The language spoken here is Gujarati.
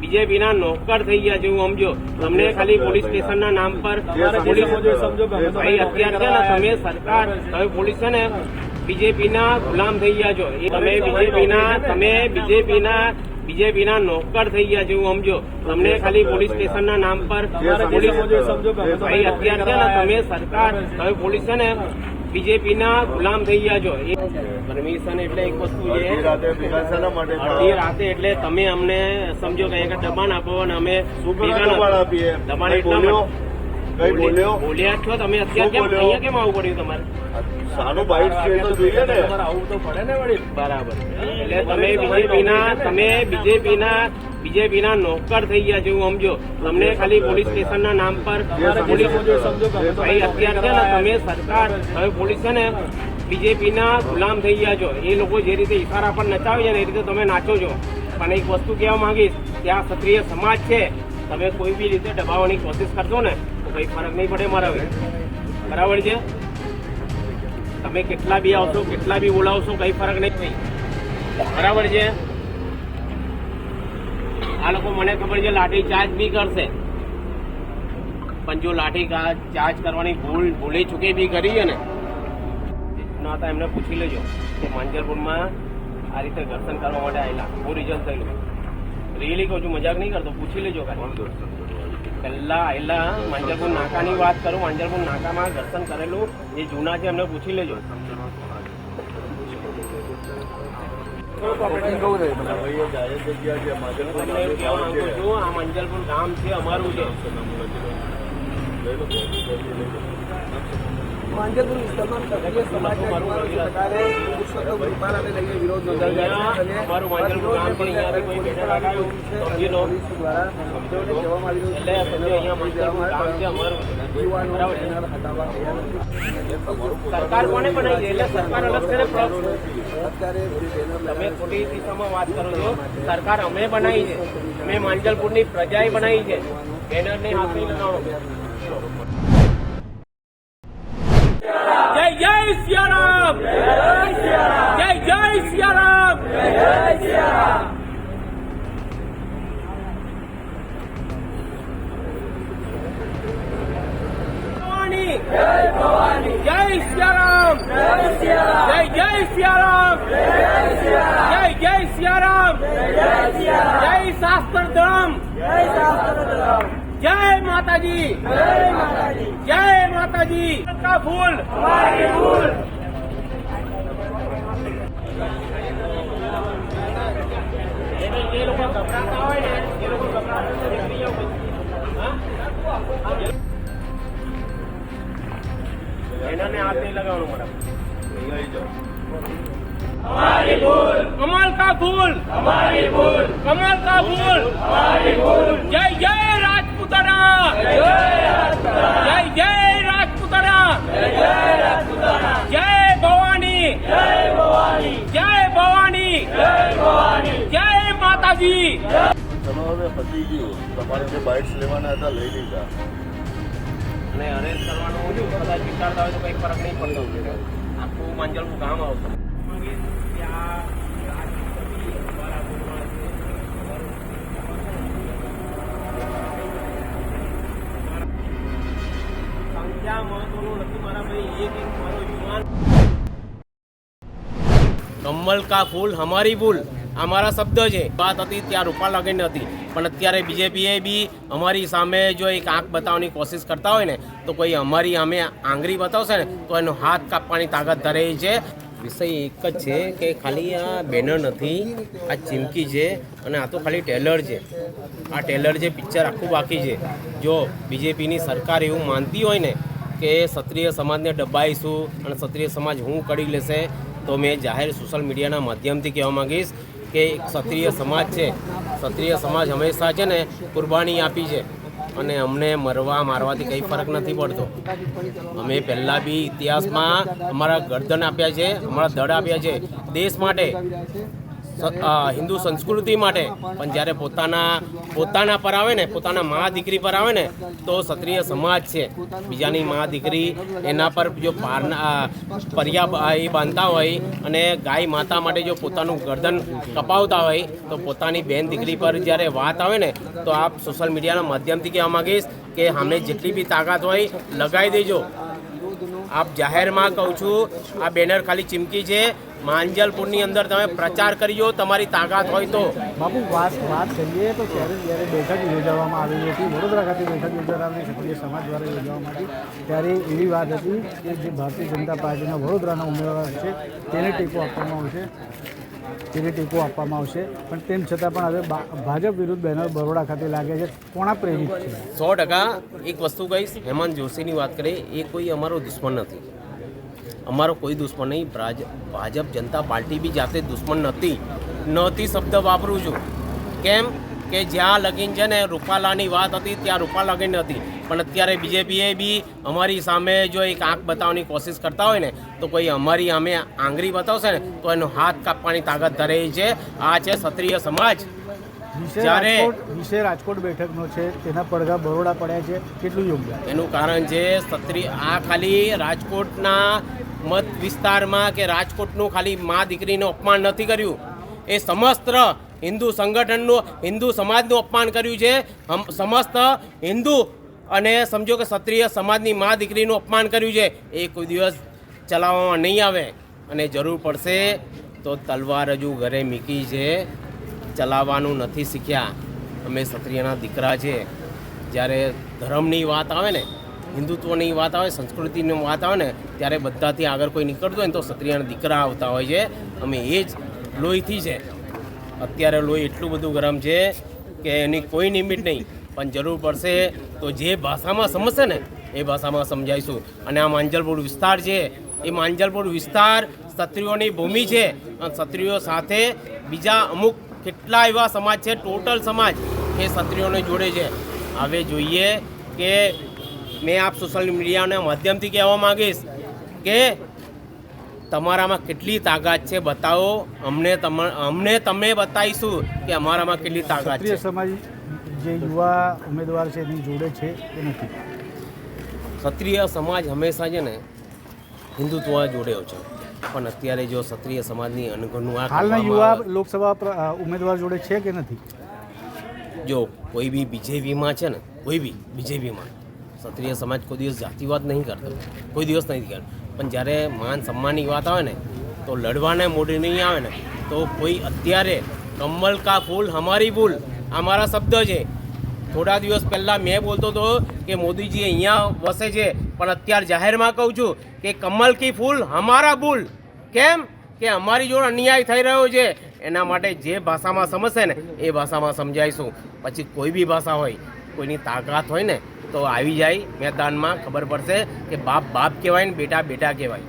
બીજેપીના નોકર થઈ ગયા છે એવું સમજો. તમને ખાલી પોલીસ સ્ટેશનના નામ પર પોલીસ ભાઈ અત્યારે છે ને તમે સરકાર તમે પોલીસ છે ને બીજેપીના ગુલામ થઈ ગયા છો. એ તમે બીજેપીના નોકર થઈ ગયા છે એવું સમજો. તમને ખાલી પોલીસ સ્ટેશનના નામ પર પોલીસ ભાઈ અત્યારે છે ને તમે સરકાર તમે પોલીસ છે ને બીજેપીના ગુલામ થઈ ગયા છો. એ પરમિશન એટલે એક વસ્તુ છે અડધી રાતે એટલે તમે અમને સમજો કે દબાણ આપો અને અમે દબાણ બોલ્યા છો તમે અત્યારે અહીંયા કેમ આવવું પડ્યું તમારે? સાનું બાઈટ છે તો જોઈએ ને, આવવું તો પડે ને વળી. બરાબર. એટલે તમે બીજેપીના નોકર થઈ ગયા છે એવું સમજો. તમને ખાલી પોલીસ સ્ટેશનના નામ પર પોલીસ ભાઈ અત્યારે છે ને તમે સરકાર તમે પોલીસ છે ને બીજેપીના ગુલામ થઈ ગયા છો. એ લોકો જે રીતે ઇશારા પર નચાવે છે ને એ રીતે તમે નાચો છો. પણ એક વસ્તુ કહેવા માંગીશ, ત્યાં ક્ષત્રિય સમાજ છે, તમે કોઈ બી રીતે દબાવવાની કોશિશ કરશો ને તો કઈ ફરક નહીં પડે મારા ભાઈ. બરાબર છે? તમે કેટલા બી આવશો કેટલા બી બોલાવશો કઈ ફરક નહીં થઈ. બરાબર છે? આ લોકો મને ખબર છે લાઠી ચાર્જ બી કરશે, પણ જો લાઠી ચાર્જ કરવાની ભૂલે ચૂકે બી કરી છે ને ના હતા એમને પૂછી લેજો કે માંજલપુરમાં આ રીતે દર્શન કરવા માટે આવેલા બહુ રિઝલ્ટ થયેલું. રિયલી કહું છું, મજાક નહીં કરતો. પૂછી લેજો. પહેલા આવેલા માંજલપુર નાકાની વાત કરું, માંજલપુર નાકામાં દર્શન કરેલું જે જૂના છે એમને પૂછી લેજો. આ માંજલપુર ગામ છે અમારું છે. માંજલપુર વિસ્તારમાં ક્ષત્રિય સમાજના પ્રકારે પુરુષોત્તમ રૂપાલાને લઈને વિરોધ નોંધાવ્યો છે. અમારું માંજલપુર ગામ છે. અહીંયાથી કોઈ બેનર લગાવ્યું સમજી લો દ્વારા સમજાવને કહેવામાં આવ્યું એટલે અહીંયા માંજલપુર ગામ છે અમારું. યુવાનો બેનર હટાવવા તૈયાર નથી. સરકાર કોને બનાવી છે? એટલે સરકાર અલગ છે ને પ્લસ અત્યારે જે બેનર તમે ખોટી દિશામાં વાત કરો છો. સરકાર અમે બનાવી છે, અમે માંજલપુરની પ્રજાએ બનાવી છે. બેનરને હાથ નહીં લગાવો. જય જય સિયારામ, જય જય સિયારામ, ભવાની જય સિયારામ, જય જય સિયારામ, જય જય સિયારામ, જય શાસ્ત્રધામ, જય માતાજી, જય માતાજી. का फूल हमारी फूल. ये लोग घबराता હોય ને એ લોકો ઘબરાતા નીકળી જાવ પછી. એનાને હાથ નહીં લગાવવાનું મેડમ. हमारी फूल कमल का फूल, हमारी फूल कमल का फूल, हमारी फूल. जय जय राजपूताना, जय जय राजपूताना, जय भवानी, जय भवानी, जय भवानी, जय भवानी, जय माताजी. તમારે પતી ગયું, તમારે જે બાઇટ્સ લેવાના હતા લઈ લીધા અને અરેન્જ કરવાનું કદાચ વિચારતા હોય તો કઈ ફરક નહીં પડતો. આખું માંજલપુર ગામ આવશે. કમલ કા ફૂલ હમારી ભૂલ અમારા શબ્દ છે. વાત હતી ત્યાં રૂપાલા લગી નથી, પણ અત્યારે બીજેપીએ બી અમારી સામે જો એક આંખ બતાવવાની કોશિશ કરતા હોય ને તો કોઈ અમારી સામે આંગળી બતાવશે ને તો એનો હાથ કાપવાની તાકાત ધરે છે. વિષય એક જ છે કે ખાલી આ બેનર નથી, આ ચીમકી છે અને આ તો ખાલી ટેલર છે. આ ટેલર છે, પિક્ચર આખું બાકી છે. જો બીજેપીની સરકાર એવું માનતી હોય ને કે ક્ષત્રિય સમાજને દબાઈશું અને ક્ષત્રિય સમાજ હું કરી લેશે તો મેં જાહેર સોશિયલ મીડિયાના માધ્યમથી કહેવા માંગીશ કે ક્ષત્રિય સમાજ છે, ક્ષત્રિય સમાજ હંમેશા છે ને કુરબાની આપી છે અને અમને મરવા મારવાથી કંઈ ફરક નથી પડતો. અમે પહેલાં બી ઇતિહાસમાં અમારા ગરદન આપ્યા છે, અમારા દળ આપ્યા છે દેશ માટે. હિન્દુ સંસ્કૃતિ માટે, પણ જ્યારે પોતાના પર આવે ને, પોતાના મા દીકરી પર આવે ને, તો ક્ષત્રિય સમાજ છે બીજાની મા દીકરી એના પર જો પર્યા એ બાંધતા હોય અને ગાય માતા માટે જો પોતાનું ગરદન કપાવતા હોય, તો પોતાની બેન દીકરી પર જ્યારે વાત આવે ને, તો આપ સોશિયલ મીડિયાના માધ્યમથી કહેવા માગીશ કે અમે જેટલી બી તાકાત હોય લગાવી દેજો. આપ જાહેરમાં કહું છું, આ બેનર ખાલી ચીમકી છે. માંજલપુરની અંદર તમે પ્રચાર કરજો તમારી તાકાત હોય તો. બાપુ વાત કરીએ તો જ્યારે બેઠક યોજવામાં આવેલી હતી, વડોદરા ખાતે બેઠક યોજવામાં ક્ષત્રિય સમાજ દ્વારા યોજવામાં આવી, ત્યારે એવી વાત હતી કે જે ભારતીય જનતા પાર્ટીના વડોદરાના ઉમેદવાર છે તેને ટેકો આપવામાં આવશે, પણ તેમ છતાં પણ હવે ભાજપ વિરુદ્ધ બેનર બરોડા ખાતે લાગે છે. કોના પ્રેરિત છે? 100% એક વસ્તુ કહીશ, હેમંત જોશીની વાત કરીએ, એ કોઈ અમારો દુશ્મન નથી. અમારો કોઈ દુશ્મન નહીં. ભાજપ જનતા પાર્ટી બી જાતે દુશ્મન નહોતી શબ્દ વાપરું છું. કેમ કે જ્યાં લગીન છે ને રૂપાલાની વાત હતી ત્યાં રૂપાલા લગીન હતી, પણ અત્યારે બીજેપીએ બી અમારી સામે જો એક આંખ બતાવવાની કોશિશ કરતા હોય ને, તો કોઈ અમારી સામે આંગળી બતાવશે ને તો એનો હાથ કાપવાની તાકાત ધરે છે. આ છે ક્ષત્રિય સમાજ. વિશે રાજકોટ બેઠકનો છે, તેના પડઘા બરોડા પડ્યા છે, કેટલું યોગ્ય? એનું કારણ છે આ ખાલી રાજકોટના મત વિસ્તારમાં કે રાજકોટનું ખાલી મા દીકરીનું અપમાન નથી કર્યું, એ સમસ્ત હિન્દુ સંગઠનનું, હિન્દુ સમાજનું અપમાન કર્યું છે. સમસ્ત હિન્દુ અને સમજો કે ક્ષત્રિય સમાજની મા દીકરીનું અપમાન કર્યું છે. એ કોઈ દિવસ ચલાવવામાં નહીં આવે, અને જરૂર પડશે તો તલવાર હજુ ઘરે મૂકી છે, ચલાવવાનું નથી શીખ્યા. અમે ક્ષત્રિયના દીકરા છે. જ્યારે ધર્મની વાત આવે ને, હિન્દુત્વની વાત આવે, સંસ્કૃતિની વાત આવે ને, ત્યારે બધાથી આગળ કોઈ નીકળતું હોય ને તો ક્ષત્રિયના દીકરા આવતા હોય છે. અમે એ જ લોહીથી છે. અત્યારે લોહી એટલું બધું ગરમ છે કે એની કોઈ લિમિટ નહીં, પણ જરૂર પડશે તો જે ભાષામાં સમજશે ને એ ભાષામાં સમજાવીશું. અને આ માંજલપુર વિસ્તાર છે, એ માંજલપુર વિસ્તાર ક્ષત્રિયોની ભૂમિ છે, અને ક્ષત્રિયો સાથે બીજા અમુક કેટલા એવા સમાજ છે, ટોટલ સમાજ એ ક્ષત્રિયોને જોડે છે. હવે જોઈએ કે મેં આપ સોશિયલ મીડિયાના માધ્યમથી કહેવા માગીશ કે તમારામાં કેટલી તાકાત છે, બતાવો અમને તમે બતાવીશું કે અમારામાં કેટલી તાકાત છે. ક્ષત્રિય સમાજ જે યુવા ઉમેદવાર છે એની જોડે છે કે નથી? ક્ષત્રિય સમાજ હંમેશા છે ને હિન્દુત્વ જોડે છે, પણ અત્યારે જો ક્ષત્રિય સમાજની અનગણનું હાલના યુવા લોકસભા ઉમેદવાર જોડે છે કે નથી? જો કોઈ બી બીજેપીમાં છે ને, કોઈ બી બીજેપીમાં ક્ષત્રિય સમાજ કોઈ દિવસ જાતિવાદ નહીં કરતો, કોઈ દિવસ નથી કરતો, પણ જ્યારે માન સન્માનની વાત આવે ને તો લડવાને મોઢે નહીં આવે ને, તો કોઈ અત્યારે કમલ કા ફૂલ હમારી ભૂલ આ મારા શબ્દ છે. થોડા દિવસ પહેલાં મેં બોલતો હતો કે મોદીજી અહીંયા વસે છે, પણ અત્યારે જાહેરમાં કહું છું કે કમલ કી ફૂલ હમારા ભૂલ. કેમ કે અમારી જોડે અન્યાય થઈ રહ્યો છે. એના માટે જે ભાષામાં સમજશે ને એ ભાષામાં સમજાવીશું. પછી કોઈ બી ભાષા હોય, કોઈની તાકાત હોય ને તો આવી જાય મેદાનમાં, ખબર પડશે કે બાપ બાપ કહેવાય ને બેટા બેટા કહેવાય.